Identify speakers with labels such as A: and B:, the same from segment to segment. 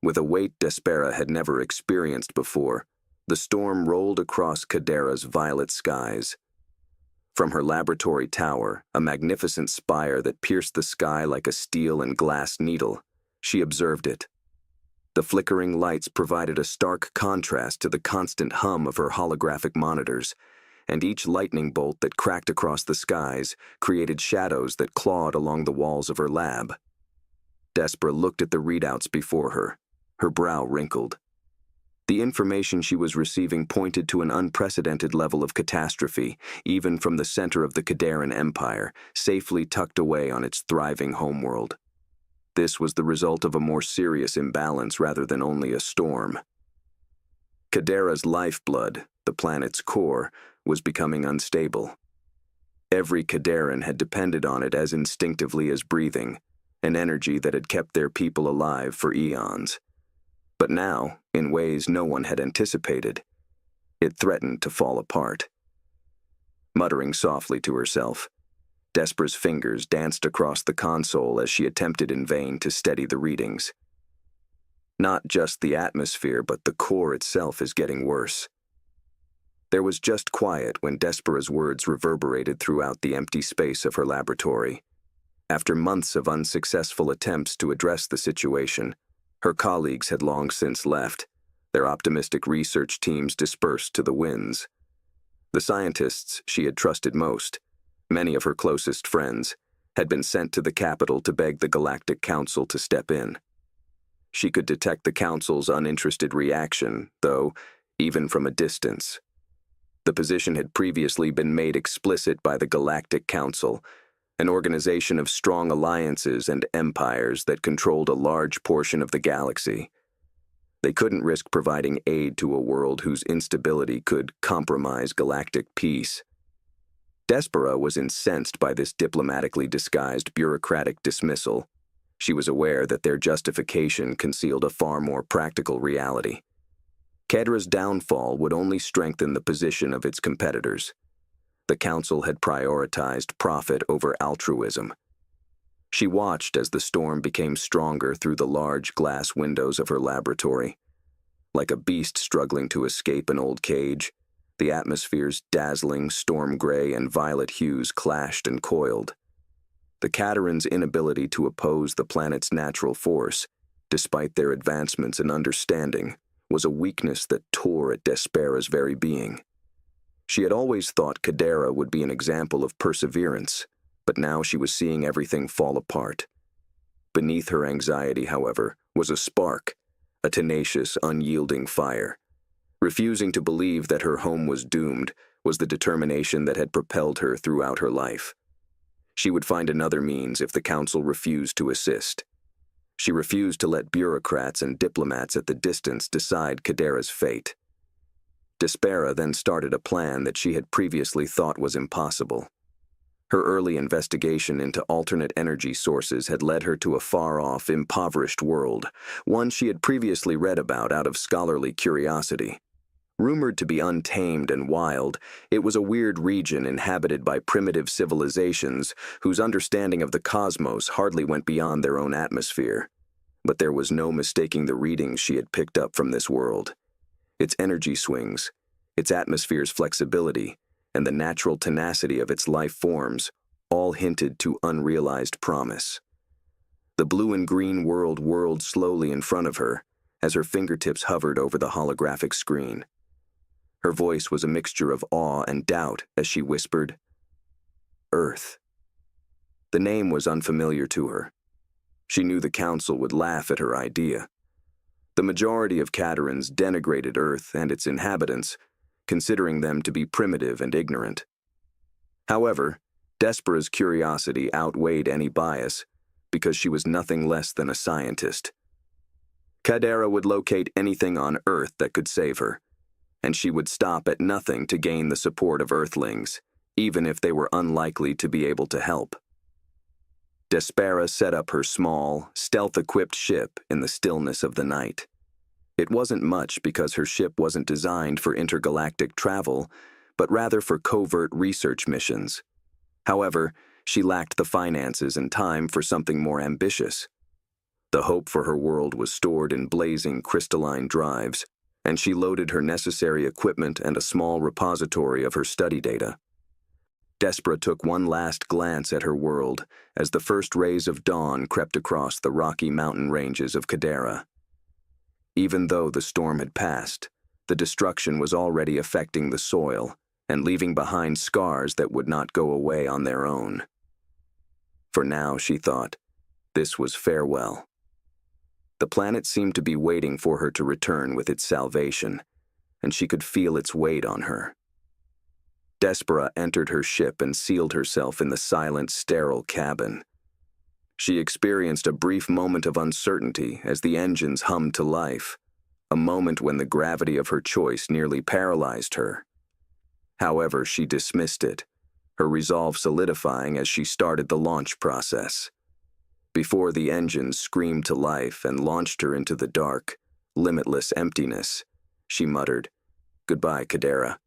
A: With a weight Despera had never experienced before, the storm rolled across Kadera's violet skies. From her laboratory tower, a magnificent spire that pierced the sky like a steel and glass needle, she observed it. The flickering lights provided a stark contrast to the constant hum of her holographic monitors, and each lightning bolt that cracked across the skies created shadows that clawed along the walls of her lab. Despera looked at the readouts before her, her brow wrinkled. The information she was receiving pointed to an unprecedented level of catastrophe, even from the center of the Kaderan Empire, safely tucked away on its thriving homeworld. This was the result of a more serious imbalance rather than only a storm. Kadera's lifeblood, the planet's core, was becoming unstable. Every Kaderan had depended on it as instinctively as breathing, an energy that had kept their people alive for eons. But now, in ways no one had anticipated, it threatened to fall apart. Muttering softly to herself, Despera's fingers danced across the console as she attempted in vain to steady the readings. Not just the atmosphere, but the core itself is getting worse. There was just quiet when Despera's words reverberated throughout the empty space of her laboratory. After months of unsuccessful attempts to address the situation, her colleagues had long since left, their optimistic research teams dispersed to the winds. The scientists she had trusted most, many of her closest friends, had been sent to the capital to beg the Galactic Council to step in. She could detect the Council's uninterested reaction, though, even from a distance. The position had previously been made explicit by the Galactic Council, an organization of strong alliances and empires that controlled a large portion of the galaxy. They couldn't risk providing aid to a world whose instability could compromise galactic peace. Despera was incensed by this diplomatically disguised bureaucratic dismissal. She was aware that their justification concealed a far more practical reality. Kadera's downfall would only strengthen the position of its competitors. The Council had prioritized profit over altruism. She watched as the storm became stronger through the large glass windows of her laboratory. Like a beast struggling to escape an old cage, the atmosphere's dazzling storm gray and violet hues clashed and coiled. The Kateran's inability to oppose the planet's natural force, despite their advancements in understanding, was a weakness that tore at Despera's very being. She had always thought Kadera would be an example of perseverance, but now she was seeing everything fall apart. Beneath her anxiety, however, was a spark, a tenacious, unyielding fire. Refusing to believe that her home was doomed was the determination that had propelled her throughout her life. She would find another means if the Council refused to assist. She refused to let bureaucrats and diplomats at the distance decide Kadera's fate. Despera then started a plan that she had previously thought was impossible. Her early investigation into alternate energy sources had led her to a far-off, impoverished world, one she had previously read about out of scholarly curiosity. Rumored to be untamed and wild, it was a weird region inhabited by primitive civilizations whose understanding of the cosmos hardly went beyond their own atmosphere. But there was no mistaking the readings she had picked up from this world. Its energy swings, its atmosphere's flexibility, and the natural tenacity of its life forms all hinted to unrealized promise. The blue and green world whirled slowly in front of her as her fingertips hovered over the holographic screen. Her voice was a mixture of awe and doubt as she whispered, "Earth." The name was unfamiliar to her. She knew the Council would laugh at her idea. The majority of Katerans denigrated Earth and its inhabitants, considering them to be primitive and ignorant. However, Despera's curiosity outweighed any bias because she was nothing less than a scientist. Kadera would locate anything on Earth that could save her, and she would stop at nothing to gain the support of Earthlings, even if they were unlikely to be able to help. Despera set up her small, stealth-equipped ship in the stillness of the night. It wasn't much because her ship wasn't designed for intergalactic travel, but rather for covert research missions. However, she lacked the finances and time for something more ambitious. The hope for her world was stored in blazing crystalline drives, and she loaded her necessary equipment and a small repository of her study data. Despera took one last glance at her world as the first rays of dawn crept across the rocky mountain ranges of Cadera. Even though the storm had passed, the destruction was already affecting the soil and leaving behind scars that would not go away on their own. For now, she thought, this was farewell. The planet seemed to be waiting for her to return with its salvation, and she could feel its weight on her. Despera entered her ship and sealed herself in the silent, sterile cabin. She experienced a brief moment of uncertainty as the engines hummed to life, a moment when the gravity of her choice nearly paralyzed her. However, she dismissed it, her resolve solidifying as she started the launch process. Before the engines screamed to life and launched her into the dark, limitless emptiness, she muttered, "Goodbye, Cadera."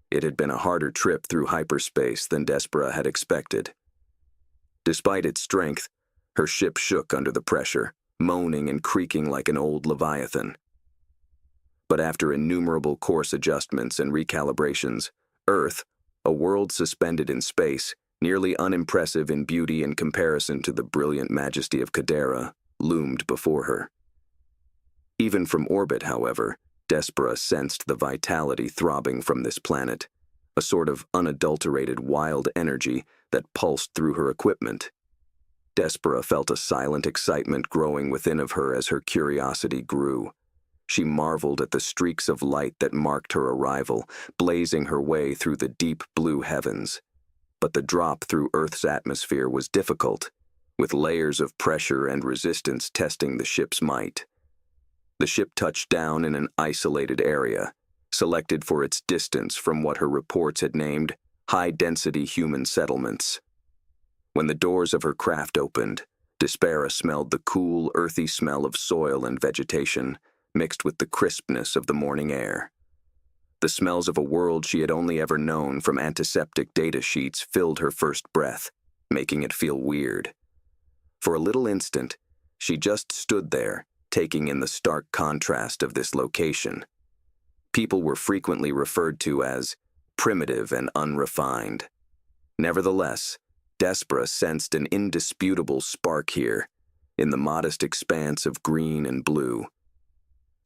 A: It had been a harder trip through hyperspace than Despera had expected. Despite its strength, her ship shook under the pressure, moaning and creaking like an old leviathan. But after innumerable course adjustments and recalibrations, Earth, a world suspended in space, nearly unimpressive in beauty in comparison to the brilliant majesty of Cadera, loomed before her. Even from orbit, however, Despera sensed the vitality throbbing from this planet, a sort of unadulterated wild energy that pulsed through her equipment. Despera felt a silent excitement growing within of her as her curiosity grew. She marveled at the streaks of light that marked her arrival, blazing her way through the deep blue heavens. But the drop through Earth's atmosphere was difficult, with layers of pressure and resistance testing the ship's might. The ship touched down in an isolated area, selected for its distance from what her reports had named high-density human settlements. When the doors of her craft opened, Despera smelled the cool, earthy smell of soil and vegetation, mixed with the crispness of the morning air. The smells of a world she had only ever known from antiseptic data sheets filled her first breath, making it feel weird. For a little instant, she just stood there, taking in the stark contrast of this location. People were frequently referred to as primitive and unrefined. Nevertheless, Despera sensed an indisputable spark here, in the modest expanse of green and blue.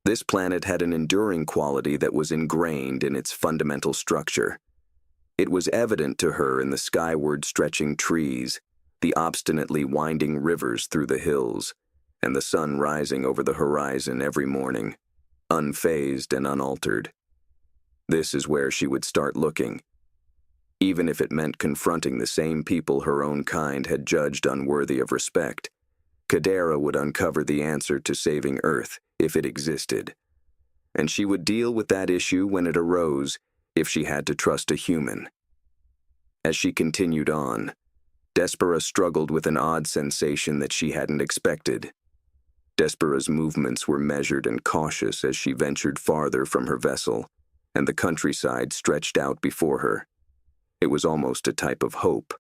A: This planet had an enduring quality that was ingrained in its fundamental structure. It was evident to her in the skyward stretching trees, the obstinately winding rivers through the hills, and the sun rising over the horizon every morning, unfazed and unaltered. This is where she would start looking, even if it meant confronting the same people her own kind had judged unworthy of respect. Cadera would uncover the answer to saving Earth, if it existed. And she would deal with that issue when it arose, if she had to trust a human. As she continued on, Despera struggled with an odd sensation that she hadn't expected. Despera's movements were measured and cautious as she ventured farther from her vessel, and the countryside stretched out before her. It was almost a type of hope,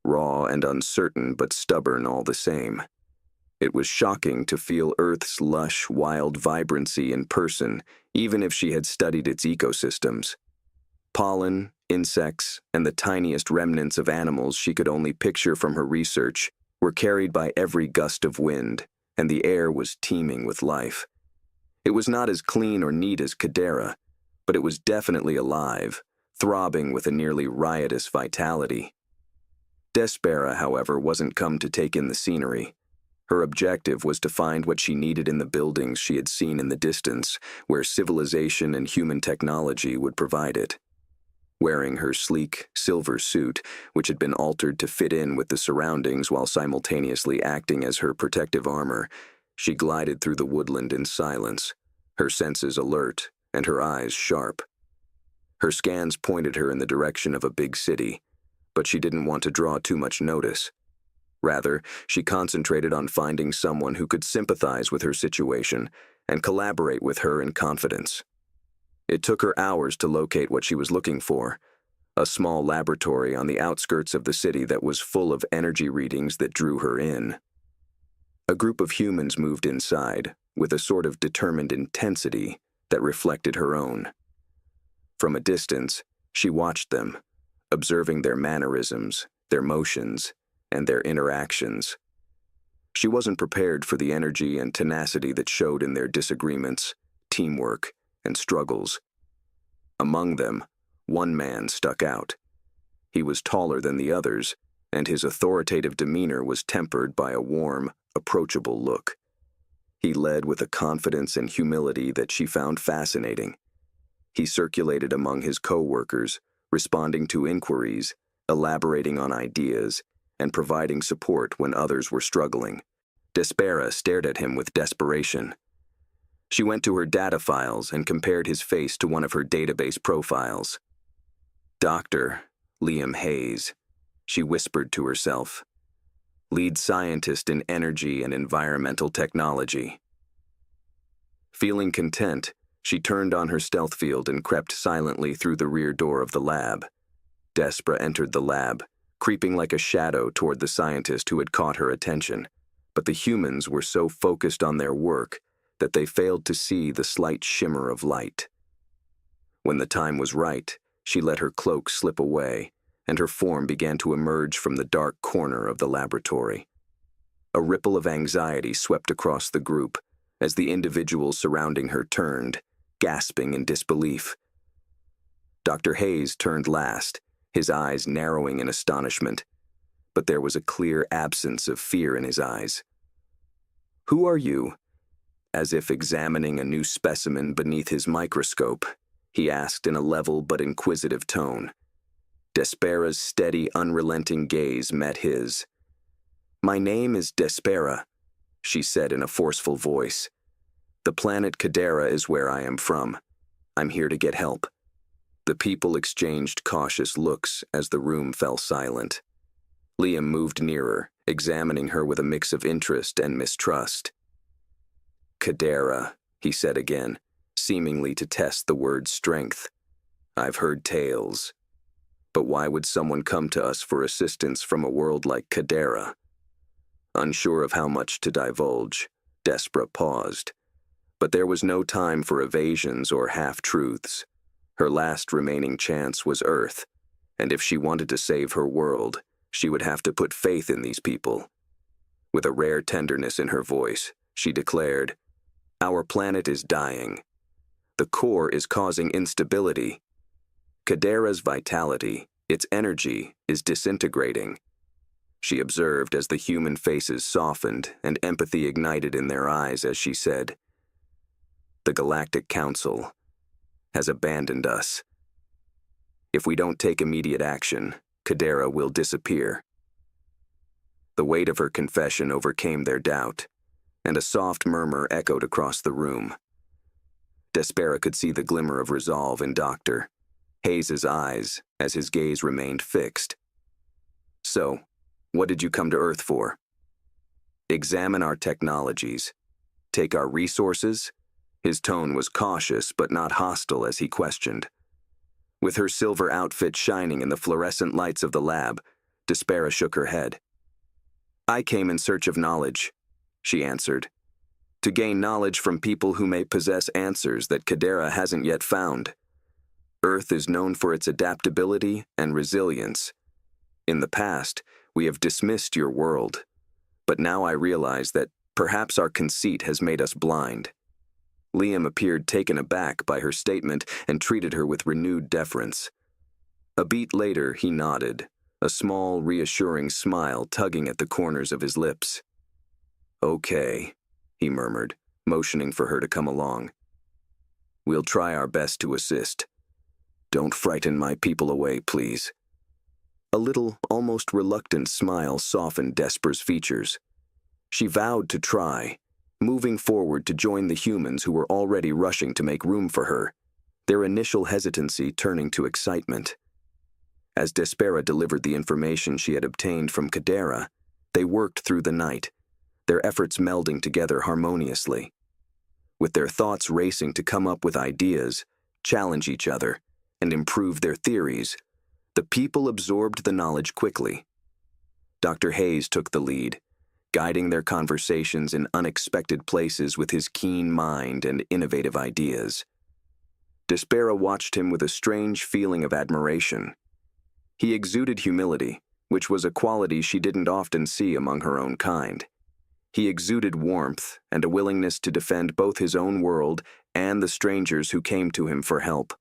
A: raw and uncertain but stubborn all the same. It was shocking to feel Earth's lush, wild vibrancy in person, even if she had studied its ecosystems. Pollen, insects, and the tiniest remnants of animals she could only picture from her research were carried by every gust of wind, and the air was teeming with life. It was not as clean or neat as Cadera, but it was definitely alive, throbbing with a nearly riotous vitality. Despera, however, wasn't come to take in the scenery. Her objective was to find what she needed in the buildings she had seen in the distance, where civilization and human technology would provide it. Wearing her sleek, silver suit, which had been altered to fit in with the surroundings while simultaneously acting as her protective armor, she glided through the woodland in silence, her senses alert and her eyes sharp. Her scans pointed her in the direction of a big city, but she didn't want to draw too much notice. Rather, she concentrated on finding someone who could sympathize with her situation and collaborate with her in confidence. It took her hours to locate what she was looking for, a small laboratory on the outskirts of the city that was full of energy readings that drew her in. A group of humans moved inside, with a sort of determined intensity that reflected her own. From a distance, she watched them, observing their mannerisms, their motions, and their interactions. She wasn't prepared for the energy and tenacity that showed in their disagreements, teamwork, and struggles. Among them, one man stuck out. He was taller than the others, and his authoritative demeanor was tempered by a warm, approachable look. He led with a confidence and humility that she found fascinating. He circulated among his co-workers, responding to inquiries, elaborating on ideas, and providing support when others were struggling. Despera stared at him with desperation. She went to her data files and compared his face to one of her database profiles. Dr. Liam Hayes, she whispered to herself. Lead scientist in energy and environmental technology. Feeling content, she turned on her stealth field and crept silently through the rear door of the lab. Despera entered the lab, creeping like a shadow toward the scientist who had caught her attention. But the humans were so focused on their work that they failed to see the slight shimmer of light. When the time was right, she let her cloak slip away, and her form began to emerge from the dark corner of the laboratory. A ripple of anxiety swept across the group as the individuals surrounding her turned, gasping in disbelief. Dr. Hayes turned last, his eyes narrowing in astonishment, but there was a clear absence of fear in his eyes. "Who are you?" As if examining a new specimen beneath his microscope, he asked in a level but inquisitive tone. Despera's steady, unrelenting gaze met his. "My name is Despera," she said in a forceful voice. "The planet Cadera is where I am from. I'm here to get help." The people exchanged cautious looks as the room fell silent. Liam moved nearer, examining her with a mix of interest and mistrust. "Cadera," he said again, seemingly to test the word's strength. "I've heard tales. But why would someone come to us for assistance from a world like Cadera?" Unsure of how much to divulge, Despera paused. But there was no time for evasions or half-truths. Her last remaining chance was Earth, and if she wanted to save her world, she would have to put faith in these people. With a rare tenderness in her voice, she declared, "Our planet is dying. The core is causing instability. Cadera's vitality, its energy, is disintegrating." She observed as the human faces softened and empathy ignited in their eyes as she said, "The Galactic Council has abandoned us. If we don't take immediate action, Cadera will disappear." The weight of her confession overcame their doubt, and a soft murmur echoed across the room. Despera could see the glimmer of resolve in Dr. Hayes's eyes as his gaze remained fixed. "So, what did you come to Earth for?" "Examine our technologies. Take our resources?" His tone was cautious but not hostile as he questioned. With her silver outfit shining in the fluorescent lights of the lab, Despera shook her head. "I came in search of knowledge," she answered. "To gain knowledge from people who may possess answers that Cadera hasn't yet found. Earth is known for its adaptability and resilience. In the past, we have dismissed your world, but now I realize that perhaps our conceit has made us blind." Liam appeared taken aback by her statement and treated her with renewed deference. A beat later, he nodded, a small, reassuring smile tugging at the corners of his lips. "Okay," he murmured, motioning for her to come along. "We'll try our best to assist. Don't frighten my people away, please." A little, almost reluctant smile softened Despera's features. She vowed to try, moving forward to join the humans who were already rushing to make room for her, their initial hesitancy turning to excitement. As Despera delivered the information she had obtained from Cadera, they worked through the night, their efforts melding together harmoniously. With their thoughts racing to come up with ideas, challenge each other, and improve their theories, the people absorbed the knowledge quickly. Dr. Hayes took the lead, guiding their conversations in unexpected places with his keen mind and innovative ideas. Despera watched him with a strange feeling of admiration. He exuded humility, which was a quality she didn't often see among her own kind. He exuded warmth and a willingness to defend both his own world and the strangers who came to him for help.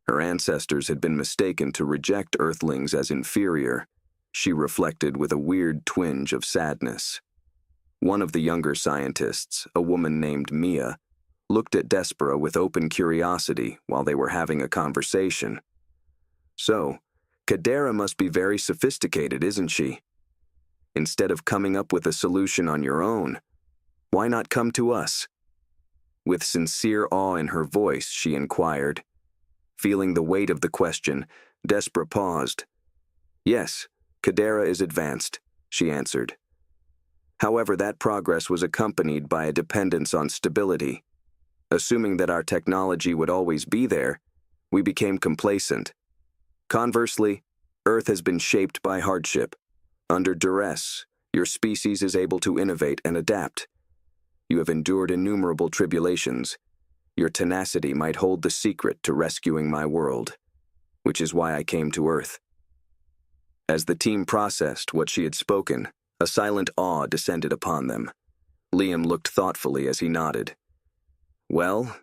A: Her ancestors had been mistaken to reject Earthlings as inferior, she reflected with a weird twinge of sadness. One of the younger scientists, a woman named Mia, looked at Despera with open curiosity while they were having a conversation. "So, Cadera must be very sophisticated, isn't she? Instead of coming up with a solution on your own, why not come to us?" With sincere awe in her voice, she inquired. Feeling the weight of the question, Despera paused. "Yes, Cadera is advanced," she answered. However, that progress was accompanied by a dependence on stability. Assuming that our technology would always be there, we became complacent. Conversely, Earth has been shaped by hardship. Under duress, your species is able to innovate and adapt. You have endured innumerable tribulations. Your tenacity might hold the secret to rescuing my world, which is why I came to Earth. As the team processed what she had spoken, a silent awe descended upon them. Liam looked thoughtfully as he nodded. "Well,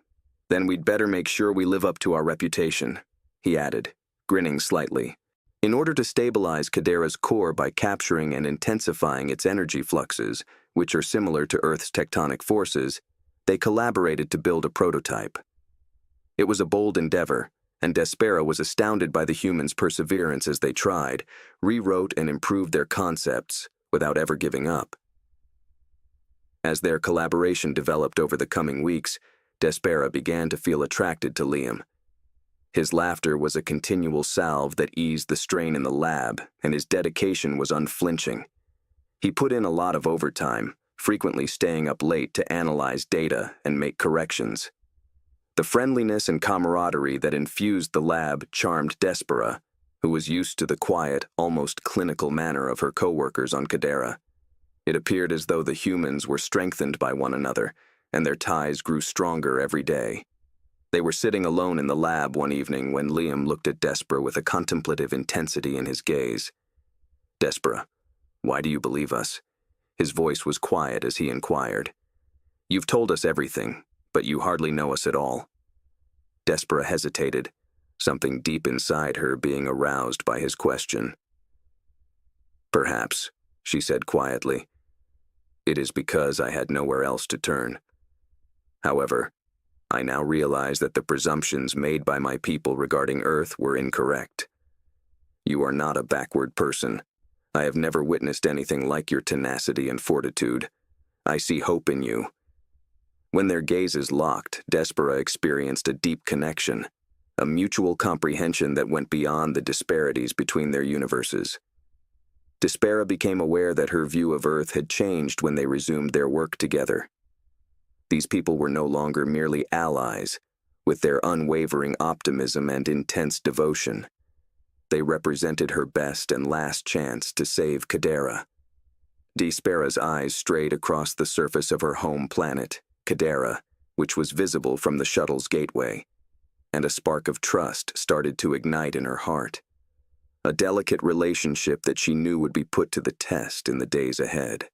A: then we'd better make sure we live up to our reputation," he added, grinning slightly. In order to stabilize Cadera's core by capturing and intensifying its energy fluxes, which are similar to Earth's tectonic forces, they collaborated to build a prototype. It was a bold endeavor, and Despera was astounded by the humans' perseverance as they tried, rewrote and improved their concepts without ever giving up. As their collaboration developed over the coming weeks, Despera began to feel attracted to Liam. His laughter was a continual salve that eased the strain in the lab, and his dedication was unflinching. He put in a lot of overtime, frequently staying up late to analyze data and make corrections. The friendliness and camaraderie that infused the lab charmed Despera, who was used to the quiet, almost clinical manner of her coworkers on Cadera. It appeared as though the humans were strengthened by one another, and their ties grew stronger every day. They were sitting alone in the lab one evening when Liam looked at Despera with a contemplative intensity in his gaze. "Despera, why do you believe us?" His voice was quiet as he inquired. "You've told us everything, but you hardly know us at all." Despera hesitated, something deep inside her being aroused by his question. "Perhaps," she said quietly. "It is because I had nowhere else to turn. However, I now realize that the presumptions made by my people regarding Earth were incorrect. You are not a backward person. I have never witnessed anything like your tenacity and fortitude. I see hope in you." When their gazes locked, Despera experienced a deep connection, a mutual comprehension that went beyond the disparities between their universes. Despera became aware that her view of Earth had changed when they resumed their work together. These people were no longer merely allies, with their unwavering optimism and intense devotion. They represented her best and last chance to save Cadera. Despera's eyes strayed across the surface of her home planet, Cadera, which was visible from the shuttle's gateway, and a spark of trust started to ignite in her heart. A delicate relationship that she knew would be put to the test in the days ahead.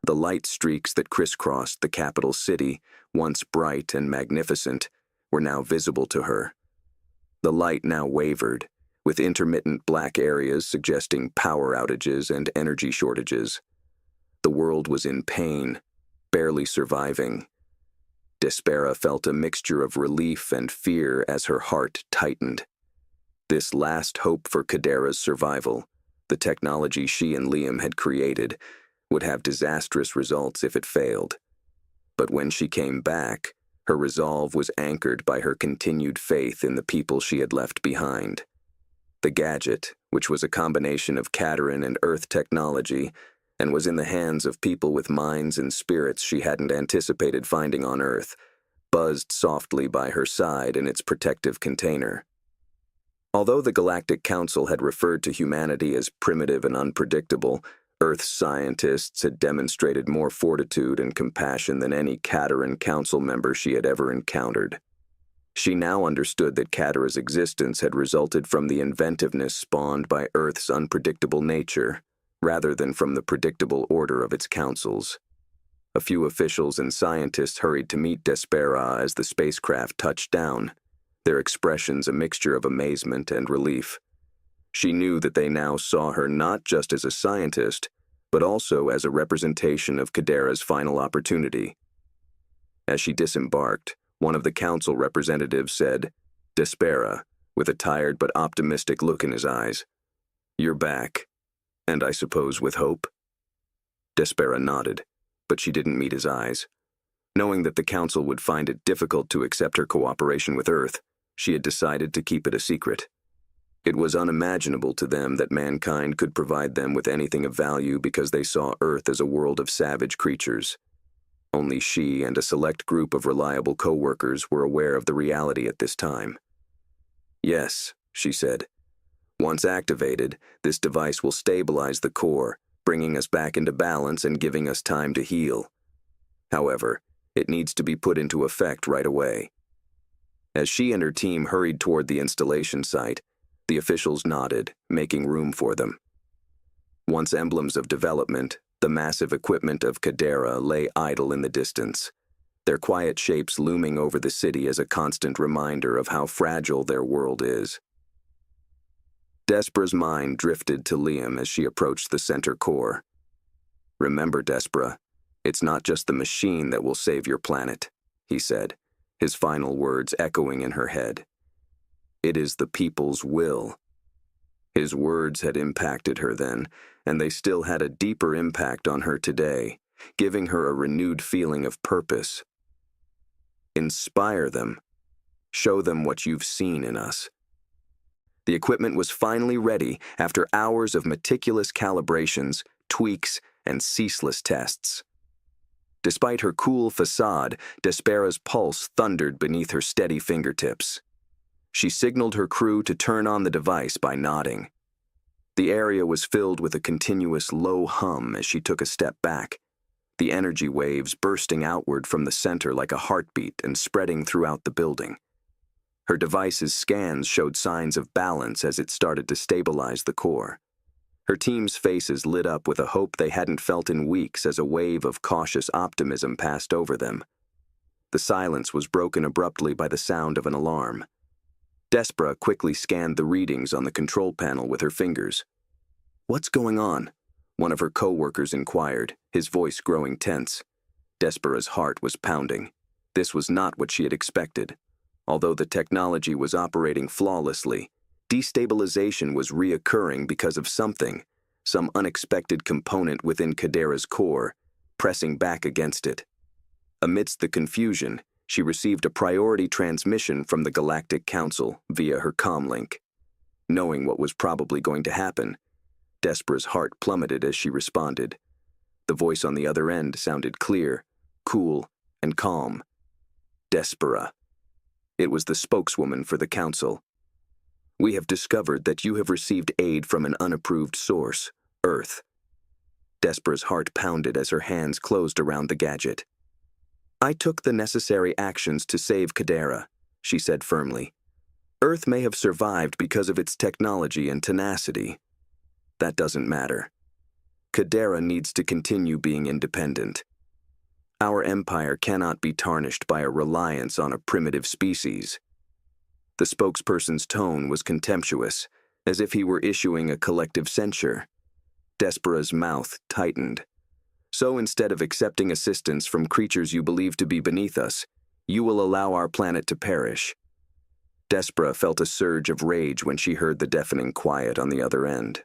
A: The light streaks that crisscrossed the capital city, once bright and magnificent, were now visible to her. The light now wavered, with intermittent black areas suggesting power outages and energy shortages. The world was in pain, barely surviving. Despera felt a mixture of relief and fear as her heart tightened. This last hope for Cadera's survival, the technology she and Liam had created, would have disastrous results if it failed. But when she came back, her resolve was anchored by her continued faith in the people she had left behind. The gadget, which was a combination of Cateran and Earth technology, and was in the hands of people with minds and spirits she hadn't anticipated finding on Earth, buzzed softly by her side in its protective container. Although the Galactic Council had referred to humanity as primitive and unpredictable, Earth's scientists had demonstrated more fortitude and compassion than any Cateran council member she had ever encountered. She now understood that Catara's existence had resulted from the inventiveness spawned by Earth's unpredictable nature, rather than from the predictable order of its councils. A few officials and scientists hurried to meet Despera as the spacecraft touched down, their expressions a mixture of amazement and relief. She knew that they now saw her not just as a scientist, but also as a representation of Kadera's final opportunity. As she disembarked, one of the council representatives said, "Despera," with a tired but optimistic look in his eyes. "You're back, and I suppose with hope?" Despera nodded, but she didn't meet his eyes. Knowing that the council would find it difficult to accept her cooperation with Earth, she had decided to keep it a secret. It was unimaginable to them that mankind could provide them with anything of value because they saw Earth as a world of savage creatures. Only she and a select group of reliable co-workers were aware of the reality at this time. "Yes," she said. "Once activated, this device will stabilize the core, bringing us back into balance and giving us time to heal. However, it needs to be put into effect right away." As she and her team hurried toward the installation site, the officials nodded, making room for them. Once emblems of development, the massive equipment of Kadera lay idle in the distance, their quiet shapes looming over the city as a constant reminder of how fragile their world is. Despera's mind drifted to Liam as she approached the center core. "Remember, Despera, it's not just the machine that will save your planet," he said, his final words echoing in her head. "It is the people's will." His words had impacted her then, and they still had a deeper impact on her today, giving her a renewed feeling of purpose. "Inspire them. Show them what you've seen in us." The equipment was finally ready after hours of meticulous calibrations, tweaks, and ceaseless tests. Despite her cool facade, Despera's pulse thundered beneath her steady fingertips. She signaled her crew to turn on the device by nodding. The area was filled with a continuous low hum as she took a step back, the energy waves bursting outward from the center like a heartbeat and spreading throughout the building. Her device's scans showed signs of balance as it started to stabilize the core. Her team's faces lit up with a hope they hadn't felt in weeks as a wave of cautious optimism passed over them. The silence was broken abruptly by the sound of an alarm. Despera quickly scanned the readings on the control panel with her fingers. "What's going on?" one of her co-workers inquired, his voice growing tense. Despera's heart was pounding. This was not what she had expected. Although the technology was operating flawlessly, destabilization was reoccurring because of something, some unexpected component within Kadera's core, pressing back against it. Amidst the confusion, she received a priority transmission from the Galactic Council via her comlink. Knowing what was probably going to happen, Despera's heart plummeted as she responded. The voice on the other end sounded clear, cool, and calm. Despera. It was the spokeswoman for the Council. "We have discovered that you have received aid from an unapproved source, Earth." Despera's heart pounded as her hands closed around the gadget. "I took the necessary actions to save Kadera," she said firmly. "Earth may have survived because of its technology and tenacity. That doesn't matter. Kadera needs to continue being independent. Our empire cannot be tarnished by a reliance on a primitive species." The spokesperson's tone was contemptuous, as if he were issuing a collective censure. Despera's mouth tightened. "So instead of accepting assistance from creatures you believe to be beneath us, you will allow our planet to perish." Despera felt a surge of rage when she heard the deafening quiet on the other end.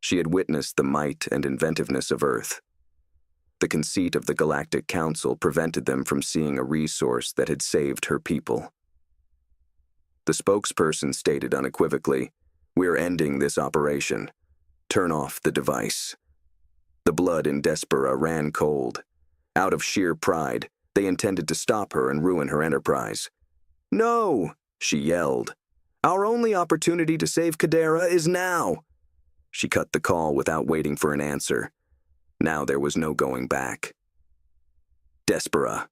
A: She had witnessed the might and inventiveness of Earth. The conceit of the Galactic Council prevented them from seeing a resource that had saved her people. The spokesperson stated unequivocally, "We're ending this operation. Turn off the device." The blood in Despera ran cold. Out of sheer pride, they intended to stop her and ruin her enterprise. "No!" she yelled. "Our only opportunity to save Kadera is now." She cut the call without waiting for an answer. Now there was no going back. "Despera,"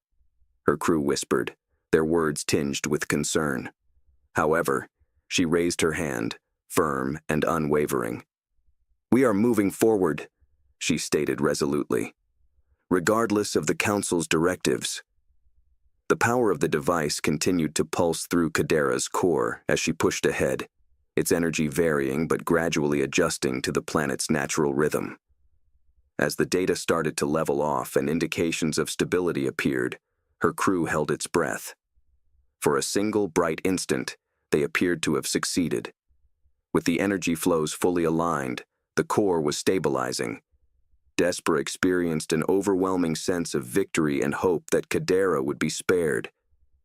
A: her crew whispered, their words tinged with concern. However, she raised her hand, firm and unwavering. "We are moving forward," she stated resolutely, regardless of the Council's directives. The power of the device continued to pulse through Kadera's core as she pushed ahead, its energy varying but gradually adjusting to the planet's natural rhythm. As the data started to level off and indications of stability appeared, her crew held its breath. For a single bright instant, they appeared to have succeeded. With the energy flows fully aligned, the core was stabilizing. Despera experienced an overwhelming sense of victory and hope that Kadera would be spared.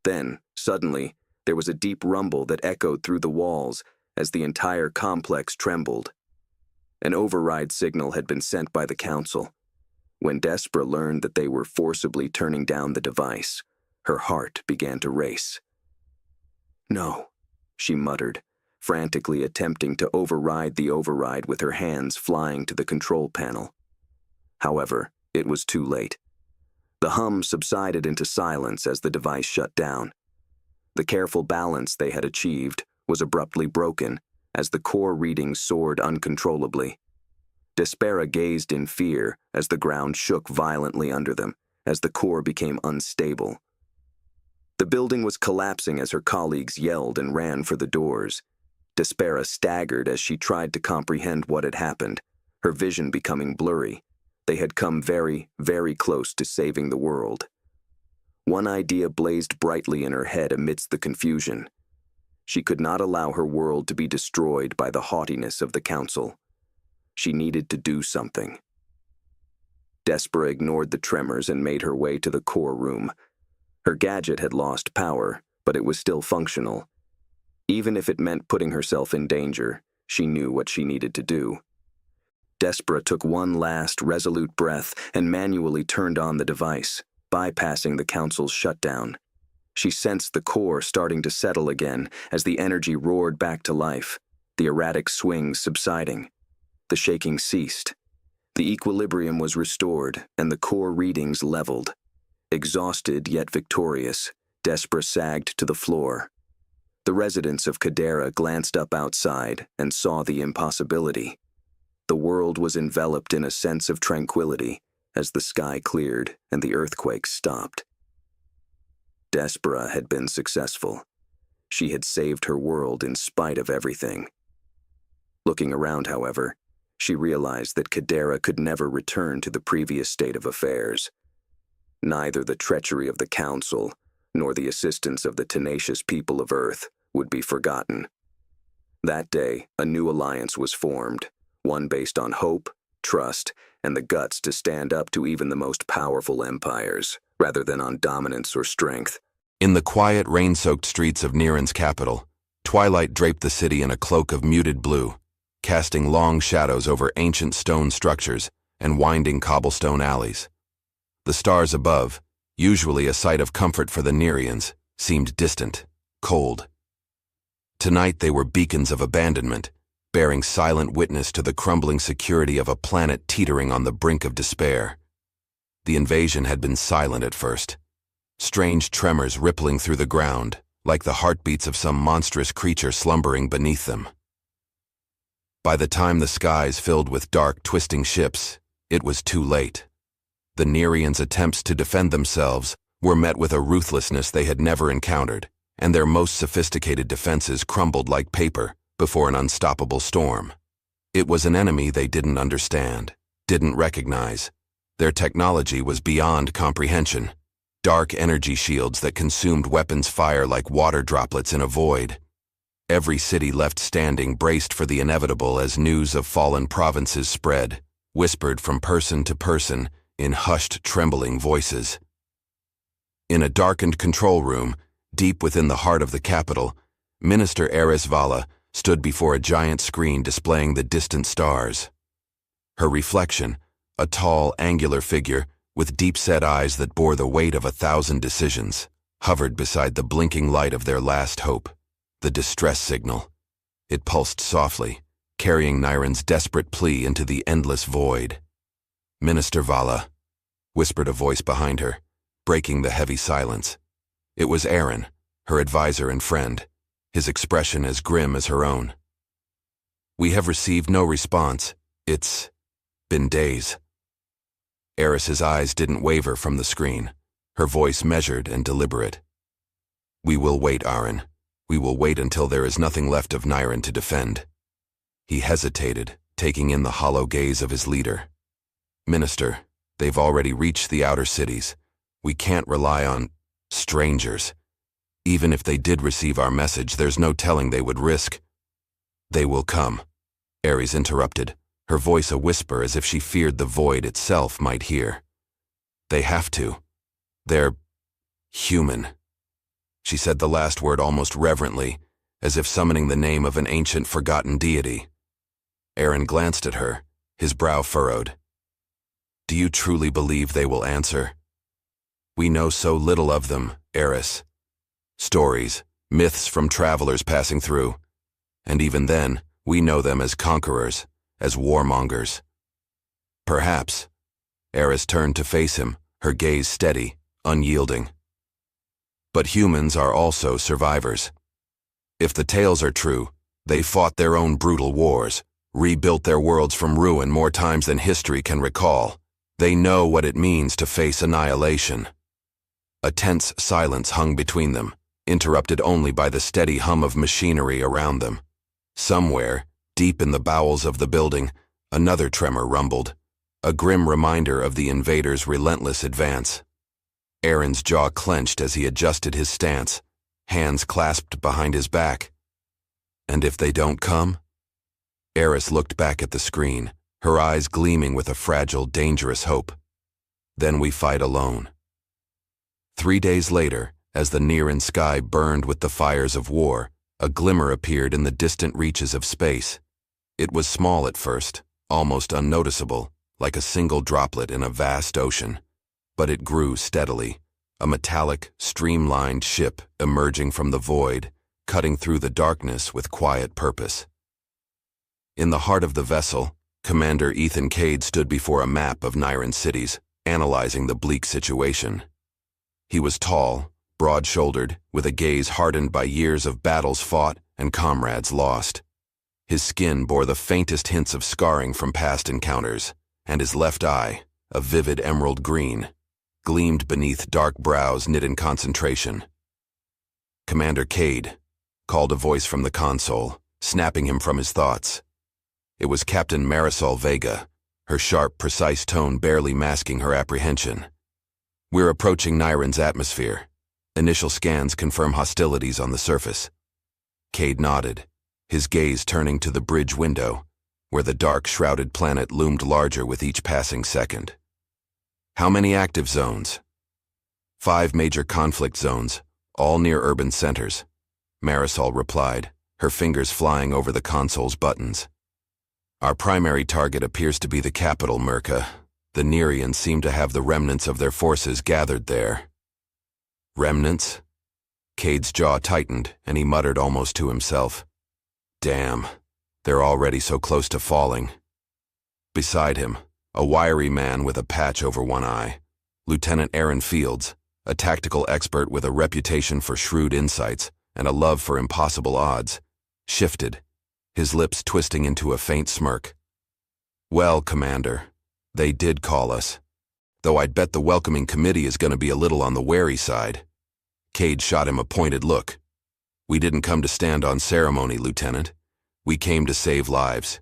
A: Then, suddenly, there was a deep rumble that echoed through the walls as the entire complex trembled. An override signal had been sent by the Council. When Despera learned that they were forcibly turning down the device, her heart began to race. "No," she muttered, frantically attempting to override the override with her hands flying to the control panel. However, it was too late. The hum subsided into silence as the device shut down. The careful balance they had achieved was abruptly broken as the core readings soared uncontrollably. Despera gazed in fear as the ground shook violently under them, as the core became unstable. The building was collapsing as her colleagues yelled and ran for the doors. Despera staggered as she tried to comprehend what had happened, her vision becoming blurry. They had come very, very close to saving the world. One idea blazed brightly in her head amidst the confusion. She could not allow her world to be destroyed by the haughtiness of the Council. She needed to do something. Despera ignored the tremors and made her way to the core room. Her gadget had lost power, but it was still functional. Even if it meant putting herself in danger, she knew what she needed to do. Despera took one last, resolute breath and manually turned on the device, bypassing the Council's shutdown. She sensed the core starting to settle again as the energy roared back to life, the erratic swings subsiding. The shaking ceased. The equilibrium was restored, and the core readings leveled. Exhausted yet victorious, Despera sagged to the floor. The residents of Kadera glanced up outside and saw the impossibility. The world was enveloped in a sense of tranquility as the sky cleared and the earthquake stopped. Despera had been successful. She had saved her world in spite of everything. Looking around, however, she realized that Kadera could never return to the previous state of affairs. Neither the treachery of the Council nor the assistance of the tenacious people of Earth would be forgotten. That day, a new alliance was formed, one based on hope, trust, and the guts to stand up to even the most powerful empires, rather than on dominance or strength.
B: In the quiet, rain-soaked streets of Niran's capital, twilight draped the city in a cloak of muted blue, casting long shadows over ancient stone structures and winding cobblestone alleys. The stars above, usually a sight of comfort for the Nirians, seemed distant, cold. Tonight they were beacons of abandonment, bearing silent witness to the crumbling security of a planet teetering on the brink of despair. The invasion had been silent at first, strange tremors rippling through the ground, like the heartbeats of some monstrous creature slumbering beneath them. By the time the skies filled with dark, twisting ships, it was too late. The Nirians' attempts to defend themselves were met with a ruthlessness they had never encountered, and their most sophisticated defenses crumbled like paper before an unstoppable storm. It was an enemy they didn't understand, didn't recognize. Their technology was beyond comprehension. Dark energy shields that consumed weapons fire like water droplets in a void. Every city left standing braced for the inevitable as news of fallen provinces spread, whispered from person to person in hushed, trembling voices. In a darkened control room, deep within the heart of the capital, Minister Vala stood before a giant screen displaying the distant stars. Her reflection, a tall, angular figure with deep-set eyes that bore the weight of 1,000 decisions, hovered beside the blinking light of their last hope, the distress signal. It pulsed softly, carrying Niren's desperate plea into the endless void. "Minister Vala," whispered a voice behind her, breaking the heavy silence. It was Aaron, her advisor and friend, his expression as grim as her own. "We have received no response. It's been days." Eris's eyes didn't waver from the screen, her voice measured and deliberate. "We will wait, Aaron. We will wait until there is nothing left of Niren to defend." He hesitated, taking in the hollow gaze of his leader. "Minister, they've already reached the outer cities. We can't rely on strangers. Even if they did receive our message, there's no telling they would risk." "They will come," Ares interrupted, her voice a whisper as if she feared the void itself might hear. "They have to. They're human." She said the last word almost reverently, as if summoning the name of an ancient forgotten deity. Aaron glanced at her, his brow furrowed. "Do you truly believe they will answer?" "We know so little of them, Eris. Stories, myths from travelers passing through. And even then, we know them as conquerors, as warmongers." "Perhaps." Eris turned to face him, her gaze steady, unyielding. "But humans are also survivors. If the tales are true, they fought their own brutal wars, rebuilt their worlds from ruin more times than history can recall. They know what it means to face annihilation." A tense silence hung between them, interrupted only by the steady hum of machinery around them. Somewhere, deep in the bowels of the building, another tremor rumbled, a grim reminder of the invaders' relentless advance. Aaron's jaw clenched as he adjusted his stance, hands clasped behind his back. "And if they don't come?" Eris looked back at the screen, her eyes gleaming with a fragile, dangerous hope. "Then we fight alone." 3 days later, as the Niren sky burned with the fires of war, a glimmer appeared in the distant reaches of space. It was small at first, almost unnoticeable, like a single droplet in a vast ocean. But it grew steadily, a metallic, streamlined ship emerging from the void, cutting through the darkness with quiet purpose. In the heart of the vessel, Commander Ethan Cade stood before a map of Niren cities, analyzing the bleak situation. He was tall, broad-shouldered, with a gaze hardened by years of battles fought and comrades lost. His skin bore the faintest hints of scarring from past encounters, and his left eye, a vivid emerald green, gleamed beneath dark brows knit in concentration. "Commander Cade," called a voice from the console, snapping him from his thoughts. It was Captain Marisol Vega, her sharp, precise tone barely masking her apprehension. "We're approaching Niren's atmosphere. Initial scans confirm hostilities on the surface." Cade nodded, his gaze turning to the bridge window, where the dark, shrouded planet loomed larger with each passing second. "How many active zones?" 5 major conflict zones, all near urban centers," Marisol replied, her fingers flying over the console's buttons. "Our primary target appears to be the capital, Merca. The Nerians seem to have the remnants of their forces gathered there." "Remnants?" Cade's jaw tightened, and he muttered almost to himself. "Damn, they're already so close to falling." Beside him, a wiry man with a patch over one eye, Lieutenant Aaron Fields, a tactical expert with a reputation for shrewd insights and a love for impossible odds, shifted, his lips twisting into a faint smirk. "Well, Commander, they did call us. Though I'd bet the welcoming committee is going to be a little on the wary side." Cade shot him a pointed look. "We didn't come to stand on ceremony, Lieutenant. We came to save lives.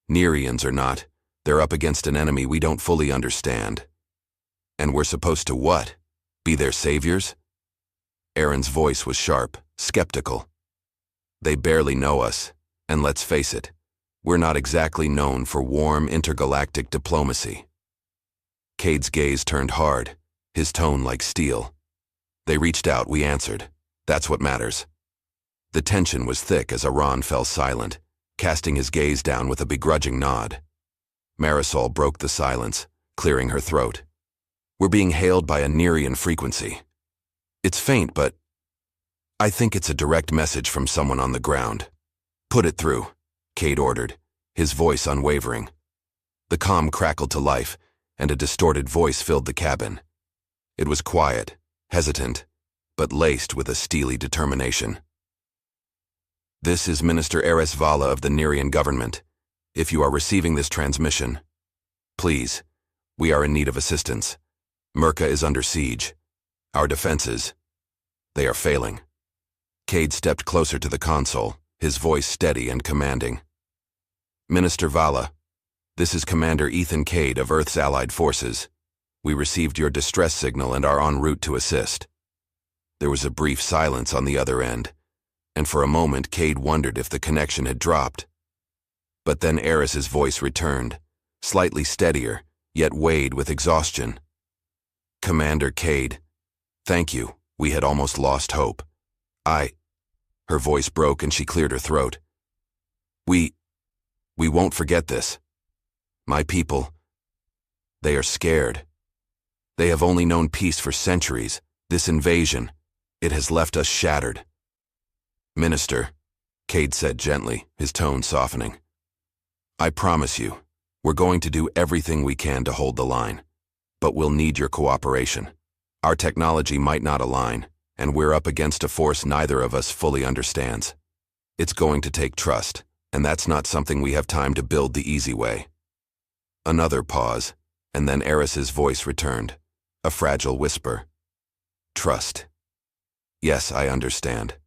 B: Nerians or not, they're up against an enemy we don't fully understand. And we're supposed to what? Be their saviors?" Aaron's voice was sharp, skeptical. "They barely know us, and let's face it, we're not exactly known for warm intergalactic diplomacy." Cade's gaze turned hard, his tone like steel. "They reached out, we answered. That's what matters." The tension was thick as Aran fell silent, casting his gaze down with a begrudging nod. Marisol broke the silence, clearing her throat. "We're being hailed by a Nerian frequency. It's faint, but I think it's a direct message from someone on the ground." "Put it through," Cade ordered, his voice unwavering. The comm crackled to life, and a distorted voice filled the cabin. It was quiet, hesitant, but laced with a steely determination. This is Minister Ares Vala of the Nerian government. If you are receiving this transmission, please, we are in need of assistance. Merca is under siege. Our defenses, they are failing. Cade stepped closer to the console, his voice steady and commanding. Minister Vala, this is Commander Ethan Cade of Earth's Allied Forces. We received your distress signal and are en route to assist. There was a brief silence on the other end, and for a moment Cade wondered if the connection had dropped. But then Ares's voice returned, slightly steadier, yet weighed with exhaustion. Commander Cade, thank you. We had almost lost hope. Her voice broke and she cleared her throat. We won't forget this. My people, they are scared. They have only known peace for centuries. This invasion, it has left us shattered. Minister, Cade said gently, his tone softening. I promise you, we're going to do everything we can to hold the line, but we'll need your cooperation. Our technology might not align, and we're up against a force neither of us fully understands. It's going to take trust, and that's not something we have time to build the easy way. Another pause, and then Ares's voice returned, a fragile whisper. Trust. Yes, I understand.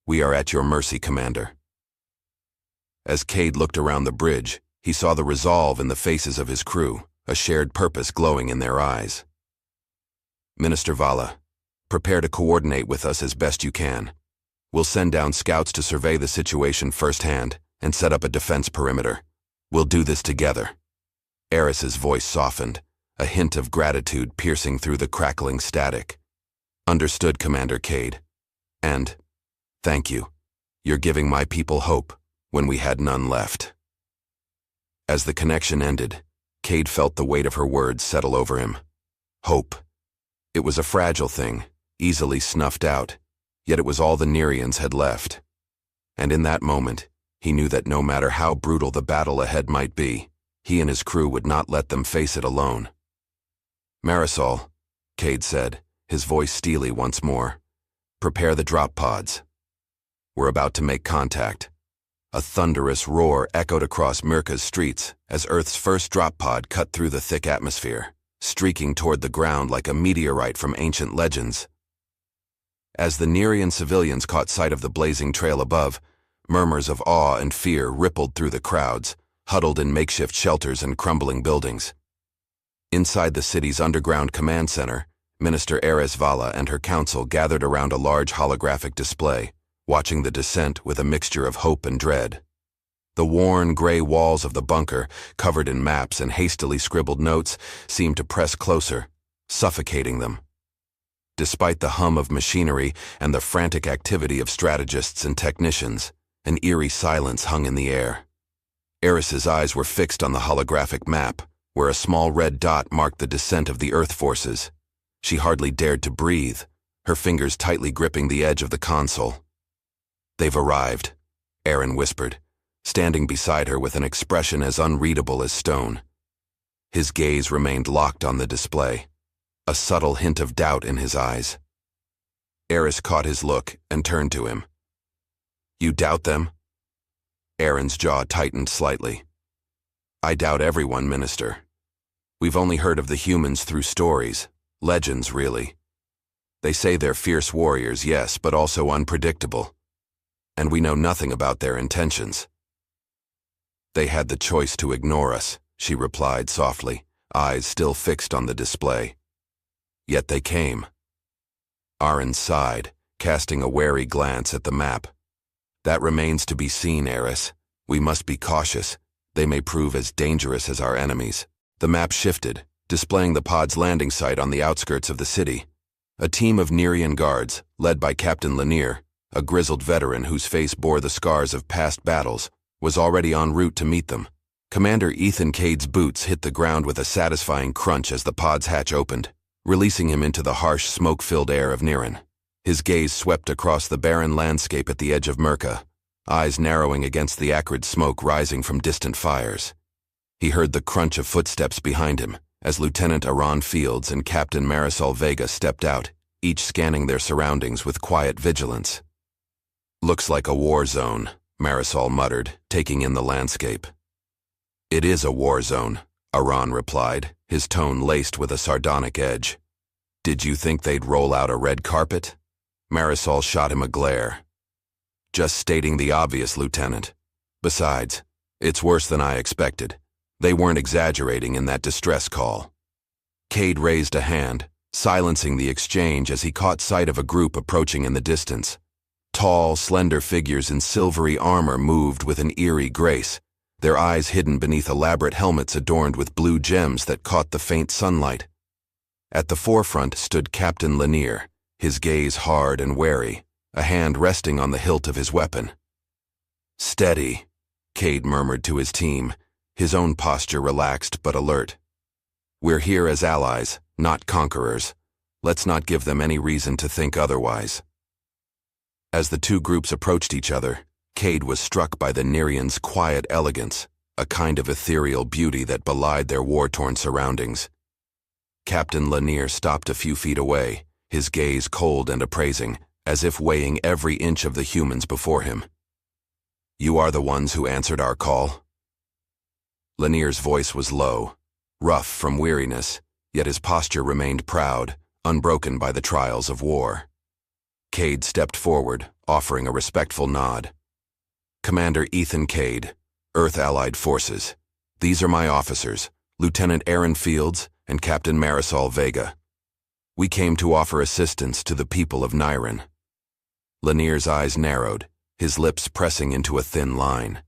B: We are at your mercy, Commander. As Cade looked around the bridge, he saw the resolve in the faces of his crew, a shared purpose glowing in their eyes. Minister Vala, prepare to coordinate with us as best you can. We'll send down scouts to survey the situation firsthand and set up a defense perimeter. We'll do this together. Ares's voice softened, a hint of gratitude piercing through the crackling static. Understood, Commander Cade. And, thank you. You're giving my people hope when we had none left. As the connection ended, Cade felt the weight of her words settle over him. Hope. It was a fragile thing, easily snuffed out, yet it was all the Nerians had left. And in that moment, he knew that no matter how brutal the battle ahead might be, he and his crew would not let them face it alone. Marisol, Cade said, his voice steely once more, prepare the drop pods. We're about to make contact. A thunderous roar echoed across Merca's streets as Earth's first drop pod cut through the thick atmosphere, streaking toward the ground like a meteorite from ancient legends. As the Nerian civilians caught sight of the blazing trail above, murmurs of awe and fear rippled through the crowds, huddled in makeshift shelters and crumbling buildings. Inside the city's underground command center, Minister Ares Vala and her council gathered around a large holographic display, watching the descent with a mixture of hope and dread. The worn, gray walls of the bunker, covered in maps and hastily scribbled notes, seemed to press closer, suffocating them. Despite the hum of machinery and the frantic activity of strategists and technicians, an eerie silence hung in the air. Ares's eyes were fixed on the holographic map, where a small red dot marked the descent of the Earth forces. She hardly dared to breathe, her fingers tightly gripping the edge of the console. They've arrived, Aaron whispered, standing beside her with an expression as unreadable as stone. His gaze remained locked on the display, a subtle hint of doubt in his eyes. Ares caught his look and turned to him. You doubt them? Aaron's jaw tightened slightly. I doubt everyone, Minister. We've only heard of the humans through stories, legends really. They say they're fierce warriors, yes, but also unpredictable. And we know nothing about their intentions. They had the choice to ignore us, she replied softly, eyes still fixed on the display. Yet they came. Aaron sighed, casting a wary glance at the map. That remains to be seen, Ares. We must be cautious. They may prove as dangerous as our enemies. The map shifted, displaying the pod's landing site on the outskirts of the city. A team of Nerian guards, led by Captain Lanier, a grizzled veteran whose face bore the scars of past battles, was already en route to meet them. Commander Ethan Cade's boots hit the ground with a satisfying crunch as the pod's hatch opened, releasing him into the harsh, smoke-filled air of Niran. His gaze swept across the barren landscape at the edge of Merca, eyes narrowing against the acrid smoke rising from distant fires. He heard the crunch of footsteps behind him as Lieutenant Aaron Fields and Captain Marisol Vega stepped out, each scanning their surroundings with quiet vigilance. "Looks like a war zone," Marisol muttered, taking in the landscape. "It is a war zone," Aaron replied, his tone laced with a sardonic edge. "Did you think they'd roll out a red carpet?" Marisol shot him a glare. "Just stating the obvious, Lieutenant. Besides, it's worse than I expected. They weren't exaggerating in that distress call." Cade raised a hand, silencing the exchange as he caught sight of a group approaching in the distance. Tall, slender figures in silvery armor moved with an eerie grace, their eyes hidden beneath elaborate helmets adorned with blue gems that caught the faint sunlight. At the forefront stood Captain Lanier, his gaze hard and wary, a hand resting on the hilt of his weapon. "Steady," Cade murmured to his team, his own posture relaxed but alert. "We're here as allies, not conquerors. Let's not give them any reason to think otherwise." As the two groups approached each other, Cade was struck by the Nereans' quiet elegance, a kind of ethereal beauty that belied their war-torn surroundings. Captain Lanier stopped a few feet away, his gaze cold and appraising, as if weighing every inch of the humans before him. "You are the ones who answered our call?" Lanier's voice was low, rough from weariness, yet his posture remained proud, unbroken by the trials of war. Cade stepped forward, offering a respectful nod. "Commander Ethan Cade, Earth Allied Forces. These are my officers, Lieutenant Aaron Fields and Captain Marisol Vega. We came to offer assistance to the people of Niren." Lanier's eyes narrowed, his lips pressing into a thin line.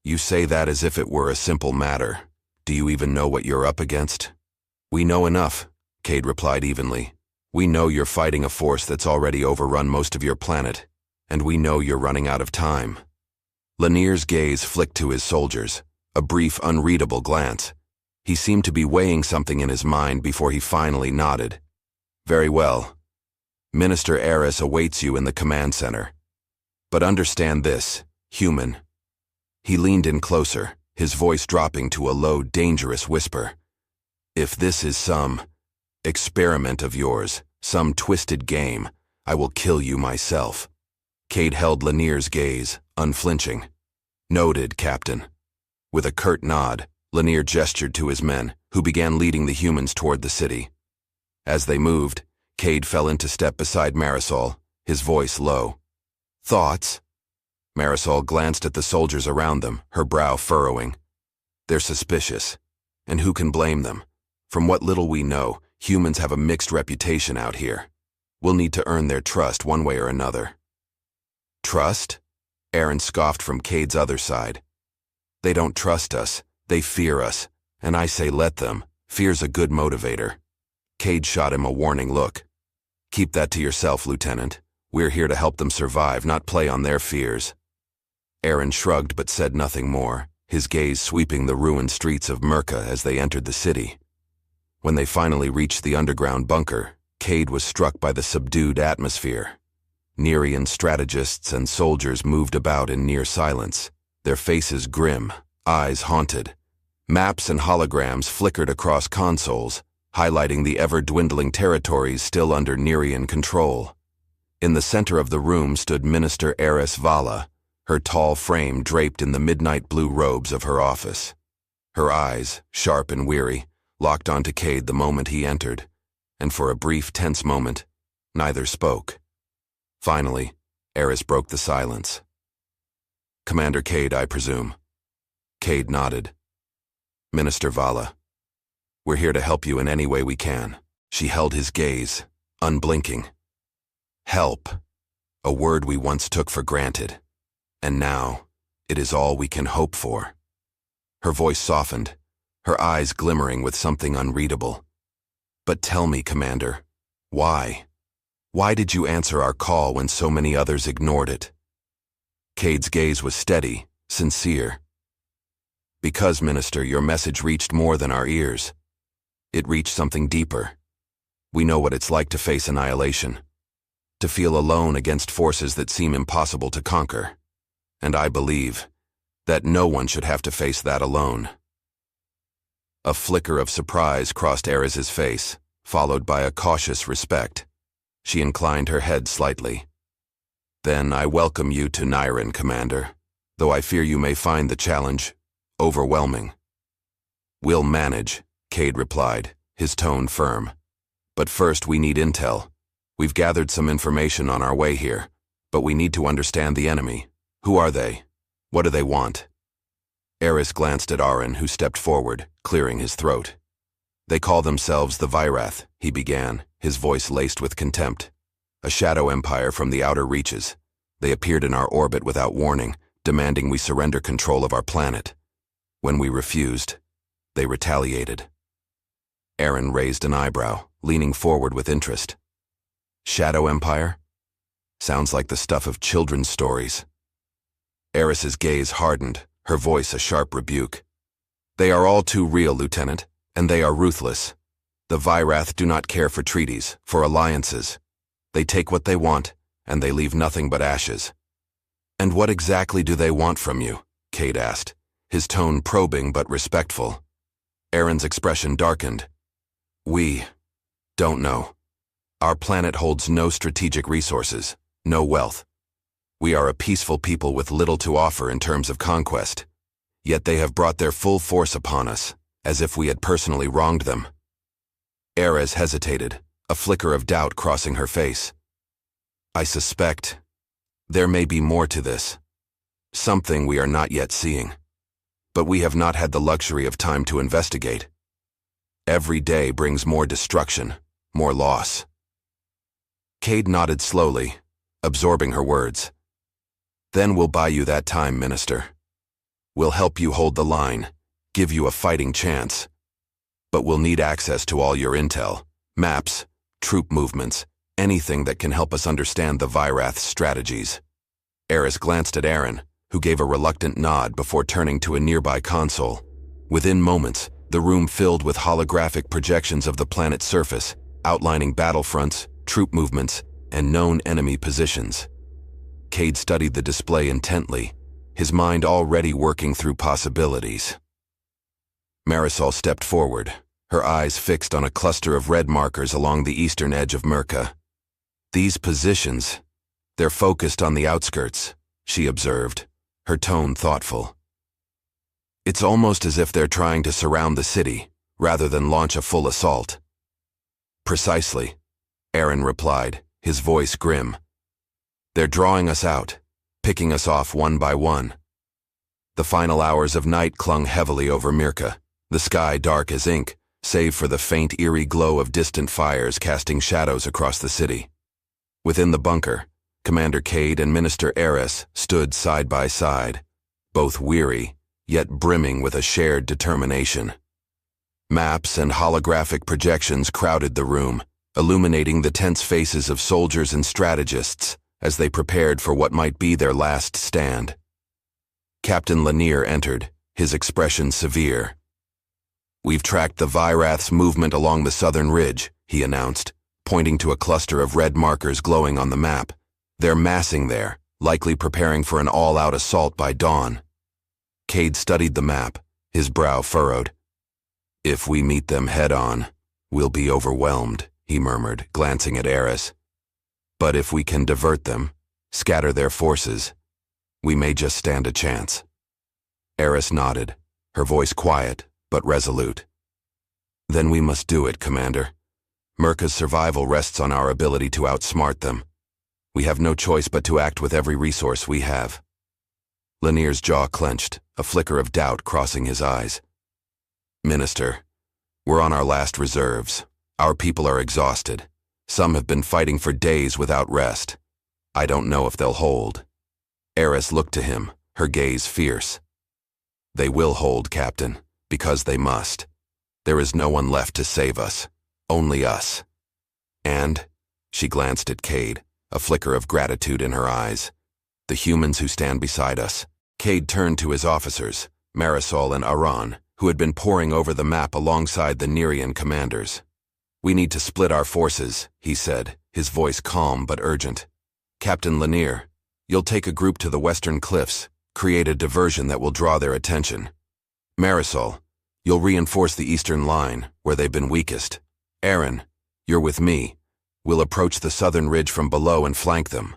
B: "You say that as if it were a simple matter. Do you even know what you're up against?" "We know enough," Cade replied evenly. "We know you're fighting a force that's already overrun most of your planet, and we know you're running out of time." Lanier's gaze flicked to his soldiers, a brief, unreadable glance. He seemed to be weighing something in his mind before he finally nodded. "Very well. Minister Eris awaits you in the command center. But understand this, human." He leaned in closer, his voice dropping to a low, dangerous whisper. "If this is some experiment of yours, some twisted game, I will kill you myself." Cade held Lanier's gaze, unflinching. "Noted, Captain." With a curt nod, Lanier gestured to his men, who began leading the humans toward the city. As they moved, Cade fell into step beside Marisol, his voice low. "Thoughts?" Marisol glanced at the soldiers around them, her brow furrowing. "They're suspicious, and who can blame them? From what little we know, humans have a mixed reputation out here. We'll need to earn their trust one way or another." "Trust?" Aaron scoffed from Cade's other side. "They don't trust us, they fear us, and I say let them. Fear's a good motivator." Cade shot him a warning look. "Keep that to yourself, Lieutenant. We're here to help them survive, not play on their fears." Aaron shrugged but said nothing more, his gaze sweeping the ruined streets of Merca as they entered the city. When they finally reached the underground bunker, Cade was struck by the subdued atmosphere. Nerean strategists and soldiers moved about in near silence, their faces grim, eyes haunted. Maps and holograms flickered across consoles, highlighting the ever-dwindling territories still under Nerean control. In the center of the room stood Minister Eris Vala, her tall frame draped in the midnight blue robes of her office. Her eyes, sharp and weary, locked onto Cade the moment he entered, and for a brief, tense moment, neither spoke. Finally, Eris broke the silence. "Commander Cade, I presume." Cade nodded. "Minister Vala, we're here to help you in any way we can." She held his gaze, unblinking. "Help," a word we once took for granted, and now it is all we can hope for. Her voice softened, her eyes glimmering with something unreadable. "But tell me, Commander, why? Why did you answer our call when so many others ignored it?" Cade's gaze was steady, sincere. "Because, Minister, your message reached more than our ears. It reached something deeper. We know what it's like to face annihilation, to feel alone against forces that seem impossible to conquer. and I believe that no one should have to face that alone." A flicker of surprise crossed Eris's face, followed by a cautious respect. She inclined her head slightly. "Then I welcome you to Niren, Commander, though I fear you may find the challenge overwhelming." "We'll manage," Cade replied, his tone firm. "But first we need intel. We've gathered some information on our way here, but we need to understand the enemy. Who are they? What do they want?" Eris glanced at Aren, who stepped forward, clearing his throat. "They call themselves the Vyrath," he began, his voice laced with contempt. "A shadow empire from the outer reaches. They appeared in our orbit without warning, demanding we surrender control of our planet. When we refused, they retaliated." Aren raised an eyebrow, leaning forward with interest. "Shadow Empire? Sounds like the stuff of children's stories." Eris's gaze hardened, her voice a sharp rebuke. "They are all too real, Lieutenant, and they are ruthless. The Vyrath do not care for treaties, for alliances. They take what they want, and they leave nothing but ashes." "And what exactly do they want from you?" Cade asked, his tone probing but respectful. Aren's expression darkened. "We don't know. Our planet holds no strategic resources, no wealth. We are a peaceful people with little to offer in terms of conquest. Yet they have brought their full force upon us, as if we had personally wronged them." Eris hesitated, a flicker of doubt crossing her face. "I suspect there may be more to this. Something we are not yet seeing. But we have not had the luxury of time to investigate. Every day brings more destruction, more loss." Cade nodded slowly, absorbing her words. "Then we'll buy you that time, Minister. We'll help you hold the line, give you a fighting chance. But we'll need access to all your intel, maps, troop movements, anything that can help us understand the Vyrath's strategies." Eris glanced at Aren, who gave a reluctant nod before turning to a nearby console. Within moments, the room filled with holographic projections of the planet's surface, outlining battlefronts, troop movements, and known enemy positions. Cade studied the display intently, his mind already working through possibilities. Marisol stepped forward, her eyes fixed on a cluster of red markers along the eastern edge of Myrka. "These positions, they're focused on the outskirts," she observed, her tone thoughtful. "It's almost as if they're trying to surround the city, rather than launch a full assault." "Precisely," Aren replied, his voice grim. "They're drawing us out, picking us off one by one." The final hours of night clung heavily over Myrka, the sky dark as ink, save for the faint eerie glow of distant fires casting shadows across the city. Within the bunker, Commander Cade and Minister Eris stood side by side, both weary, yet brimming with a shared determination. Maps and holographic projections crowded the room, illuminating the tense faces of soldiers and strategists as they prepared for what might be their last stand. Captain Lanier entered, his expression severe. "We've tracked the Vyrath's movement along the southern ridge," he announced, pointing to a cluster of red markers glowing on the map. "They're massing there, likely preparing for an all-out assault by dawn." Cade studied the map, his brow furrowed. "If we meet them head-on, we'll be overwhelmed," he murmured, glancing at Eris. "But if we can divert them, scatter their forces, we may just stand a chance." Eris nodded, her voice quiet but resolute. "Then we must do it, Commander. Myrka's survival rests on our ability to outsmart them. We have no choice but to act with every resource we have." Lanier's jaw clenched, a flicker of doubt crossing his eyes. "Minister, we're on our last reserves. Our people are exhausted. Some have been fighting for days without rest. I don't know if they'll hold." Eris looked to him, her gaze fierce. "They will hold, Captain, because they must. There is no one left to save us. Only us. And," she glanced at Cade, a flicker of gratitude in her eyes, "the humans who stand beside us." Cade turned to his officers, Marisol and Aran, who had been poring over the map alongside the Nerian commanders. "We need to split our forces," he said, his voice calm but urgent. "Captain Lanier, you'll take a group to the western cliffs, Create a diversion that will draw their attention. Marisol, you'll reinforce the eastern line, where they've been weakest. Aaron, you're with me. We'll approach the southern ridge from below and flank them.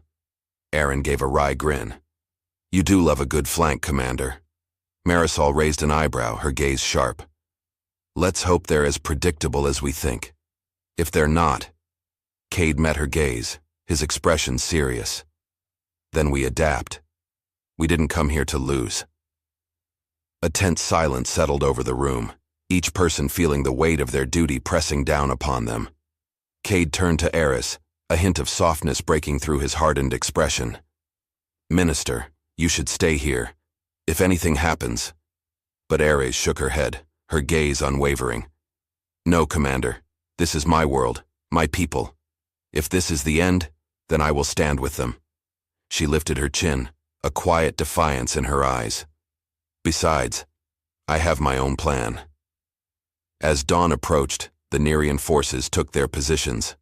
B: Aaron gave a wry grin. You do love a good flank, Commander. Marisol raised an eyebrow, her gaze sharp. Let's hope they're as predictable as we think. If they're not... Cade met her gaze, his expression serious. Then we adapt. We didn't come here to lose. A tense silence settled over the room, each person feeling the weight of their duty pressing down upon them. Cade turned to Eris, a hint of softness breaking through his hardened expression. Minister, you should stay here. If anything happens... But Eris shook her head, her gaze unwavering. No, Commander. This is my world, my people. If this is the end, then I will stand with them. She lifted her chin, a quiet defiance in her eyes. Besides, I have my own plan. As dawn approached, the Nerian forces took their positions.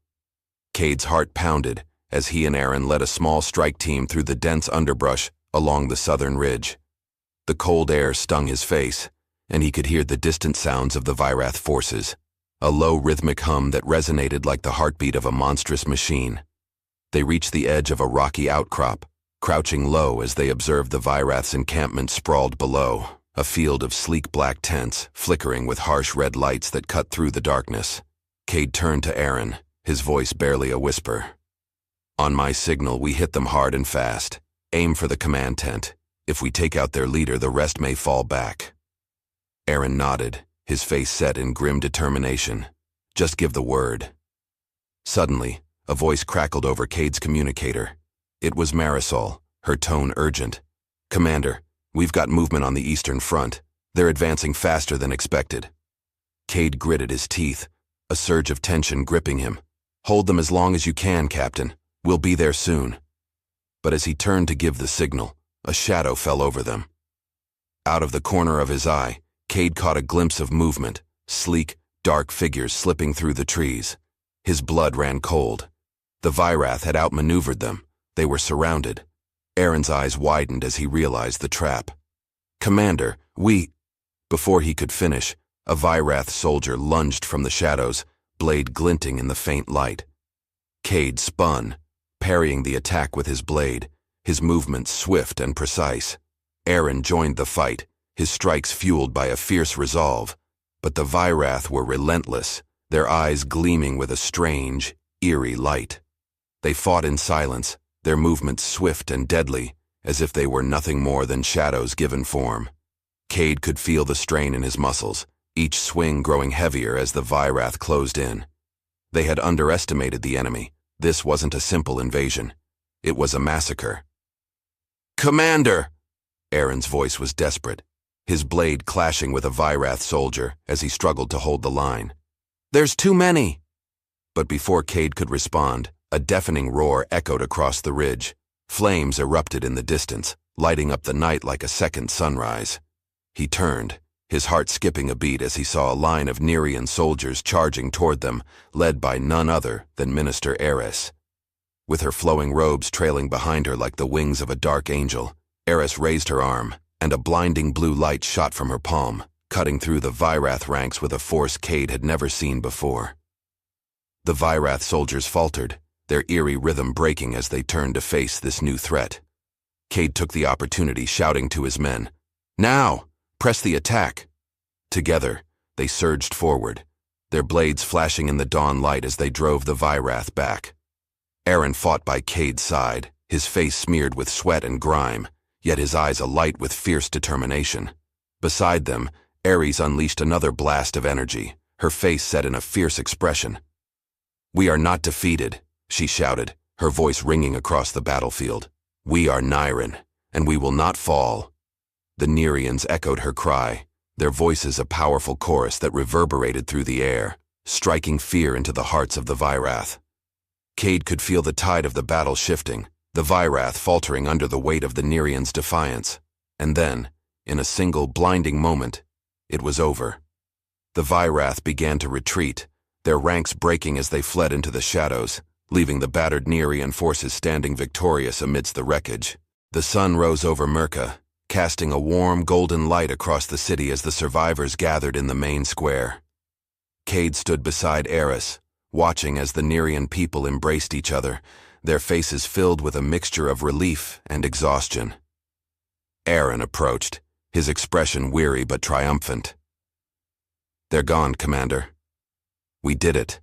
B: Cade's heart pounded as he and Aaron led a small strike team through the dense underbrush along the southern ridge. The cold air stung his face, and he could hear the distant sounds of the Vyrath forces, a low rhythmic hum that resonated like the heartbeat of a monstrous machine. They reached the edge of a rocky outcrop, crouching low as they observed the Vyrath's encampment sprawled below, a field of sleek black tents, flickering with harsh red lights that cut through the darkness. Cade turned to Aaron, his voice barely a whisper. On my signal, we hit them hard and fast. Aim for the command tent. If we take out their leader, the rest may fall back. Aaron nodded, his face set in grim determination. Just give the word. Suddenly, a voice crackled over Cade's communicator. It was Marisol, her tone urgent. Commander, we've got movement on the eastern front. They're advancing faster than expected. Cade gritted his teeth, a surge of tension gripping him. Hold them as long as you can, Captain. We'll be there soon. But as he turned to give the signal, a shadow fell over them. Out of the corner of his eye, Cade caught a glimpse of movement, sleek, dark figures slipping through the trees. His blood ran cold. The Vyrath had outmaneuvered them. They were surrounded. Aaron's eyes widened as he realized the trap. Commander, we... Before he could finish, a Vyrath soldier lunged from the shadows, blade glinting in the faint light. Cade spun, parrying the attack with his blade, his movements swift and precise. Aaron joined the fight, his strikes fueled by a fierce resolve. But the Vyrath were relentless, their eyes gleaming with a strange, eerie light. They fought in silence, their movements swift and deadly, as if they were nothing more than shadows given form. Cade could feel the strain in his muscles, each swing growing heavier as the Vyrath closed in. They had underestimated the enemy. This wasn't a simple invasion. It was a massacre. Commander! Aaron's voice was desperate, his blade clashing with a Vyrath soldier as he struggled to hold the line. There's too many! But before Cade could respond, a deafening roar echoed across the ridge. Flames erupted in the distance, lighting up the night like a second sunrise. He turned, his heart skipping a beat as he saw a line of Nerian soldiers charging toward them, led by none other than Minister Eris. With her flowing robes trailing behind her like the wings of a dark angel, Eris raised her arm, and a blinding blue light shot from her palm, cutting through the Vyrath ranks with a force Cade had never seen before. The Vyrath soldiers faltered, their eerie rhythm breaking as they turned to face this new threat. Cade took the opportunity, shouting to his men, "Now! Press the attack!" Together, they surged forward, their blades flashing in the dawn light as they drove the Vyrath back. Aaron fought by Cade's side, his face smeared with sweat and grime, yet his eyes alight with fierce determination. Beside them, Ares unleashed another blast of energy, her face set in a fierce expression. "We are not defeated," she shouted, her voice ringing across the battlefield. "We are Niren, and we will not fall." The Nerians echoed her cry, their voices a powerful chorus that reverberated through the air, striking fear into the hearts of the Vyrath. Cade could feel the tide of the battle shifting, the Vyrath faltering under the weight of the Nerians' defiance. And then, in a single blinding moment, it was over. The Vyrath began to retreat, their ranks breaking as they fled into the shadows, leaving the battered Nerian forces standing victorious amidst the wreckage. The sun rose over Merca, casting a warm, golden light across the city as the survivors gathered in the main square. Cade stood beside Eris, watching as the Nerean people embraced each other, their faces filled with a mixture of relief and exhaustion. Aaron approached, his expression weary but triumphant. "They're gone, Commander. We did it."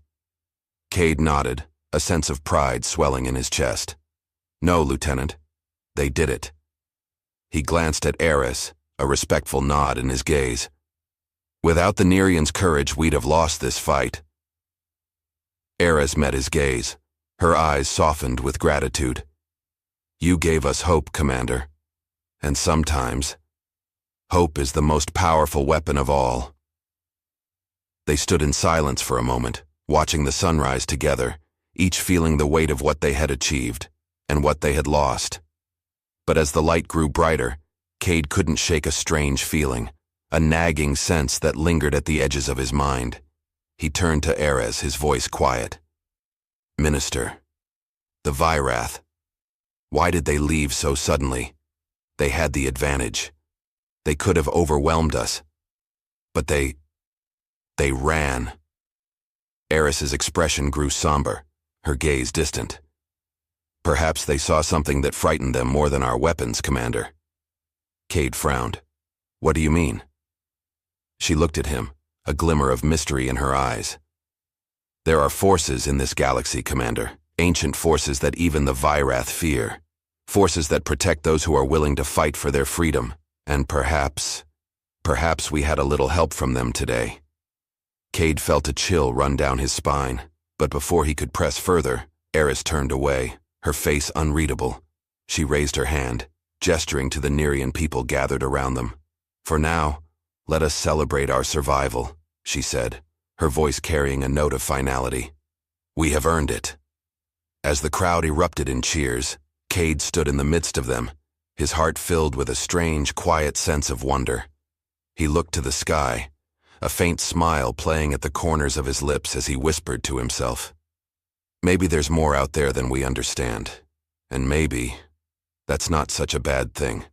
B: Cade nodded, a sense of pride swelling in his chest. "No, Lieutenant. They did it." He glanced at Eris, a respectful nod in his gaze. "Without the Nereans' courage, we'd have lost this fight." Eris met his gaze, her eyes softened with gratitude. "You gave us hope, Commander. And sometimes, hope is the most powerful weapon of all." They stood in silence for a moment, watching the sunrise together, each feeling the weight of what they had achieved and what they had lost. But as the light grew brighter, Cade couldn't shake a strange feeling, a nagging sense that lingered at the edges of his mind. He turned to Eris, his voice quiet. "Minister, the Vyrath. Why did they leave so suddenly? They had the advantage. They could have overwhelmed us. But they ran." Eris's expression grew somber, her gaze distant. "Perhaps they saw something that frightened them more than our weapons, Commander." Cade frowned. "What do you mean?" She looked at him, a glimmer of mystery in her eyes. "There are forces in this galaxy, Commander, ancient forces that even the Vyrath fear. Forces that protect those who are willing to fight for their freedom. And perhaps we had a little help from them today." Cade felt a chill run down his spine, but before he could press further, Eris turned away, her face unreadable. She raised her hand, gesturing to the Nerean people gathered around them. "For now, let us celebrate our survival," she said, her voice carrying a note of finality. "We have earned it." As the crowd erupted in cheers, Cade stood in the midst of them, his heart filled with a strange, quiet sense of wonder. He looked to the sky, a faint smile playing at the corners of his lips as he whispered to himself, "Maybe there's more out there than we understand, and maybe that's not such a bad thing."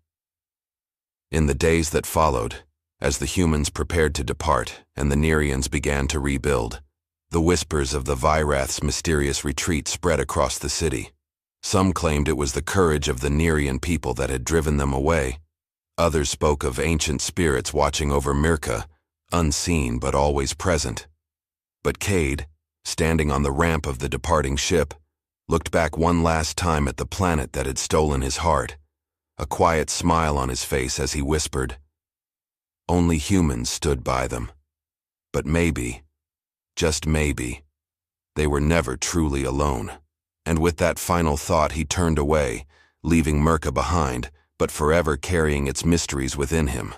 B: In the days that followed, as the humans prepared to depart and the Nereans began to rebuild, the whispers of the Vyrath's mysterious retreat spread across the city. Some claimed it was the courage of the Nerean people that had driven them away. Others spoke of ancient spirits watching over Mirka, unseen but always present. But Cade, standing on the ramp of the departing ship, looked back one last time at the planet that had stolen his heart, a quiet smile on his face as he whispered, "Only humans stood by them. But maybe, just maybe, they were never truly alone." And with that final thought he turned away, leaving Mirka behind, but forever carrying its mysteries within him.